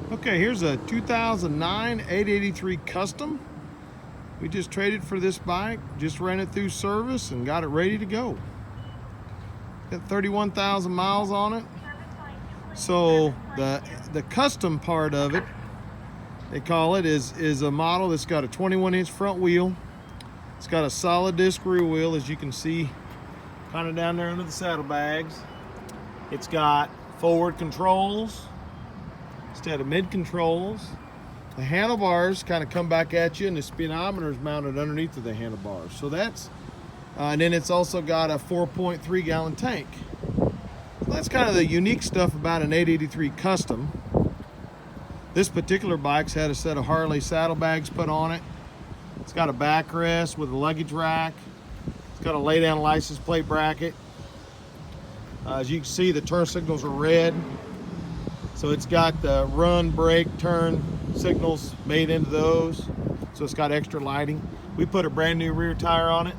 Okay, here's a 2009 883 Custom. We just traded for this bike, just ran it through service and got it ready to go. Got 31,000 miles on it. So the custom part of it, they call it, is a model that's got a 21-inch front wheel. It's got a solid disc rear wheel, as you can see kind of down there under the saddlebags. It's got forward controls instead of mid controls. The handlebars kind of come back at you, and the speedometer is mounted underneath of the handlebars. So that's, and then it's also got a 4.3 gallon tank. So that's kind of the unique stuff about an 883 Custom. This particular bike's had a set of Harley saddlebags put on it. It's got a backrest with a luggage rack. It's got a lay down license plate bracket. As you can see, the turn signals are red. So it's got the run, brake, turn signals made into those. So it's got extra lighting. We put a brand new rear tire on it.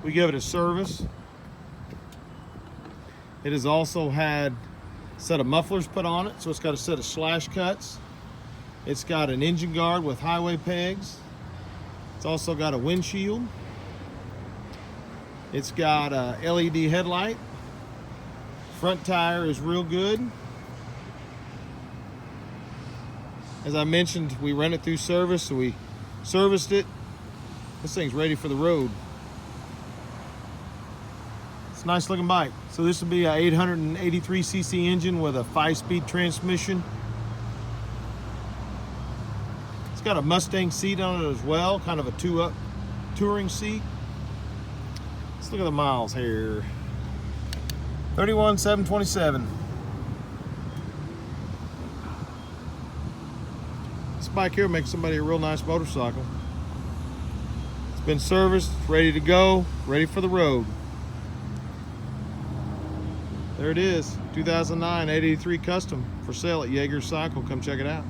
We give it a service. It has also had a set of mufflers put on it. So it's got a set of slash cuts. It's got an engine guard with highway pegs. It's also got a windshield. It's got a LED headlight. Front tire is real good. As I mentioned, we ran it through service, so we serviced it. This thing's ready for the road. It's a nice looking bike. So this will be a 883cc engine with a 5-speed transmission. It's got a Mustang seat on it as well, kind of a 2-up touring seat. Let's look at the miles here. 31,727. This bike here makes somebody a real nice motorcycle. It's been serviced, ready to go, ready for the road. There it is, 2009 883 Custom for sale at Yeager Cycle. Come check it out.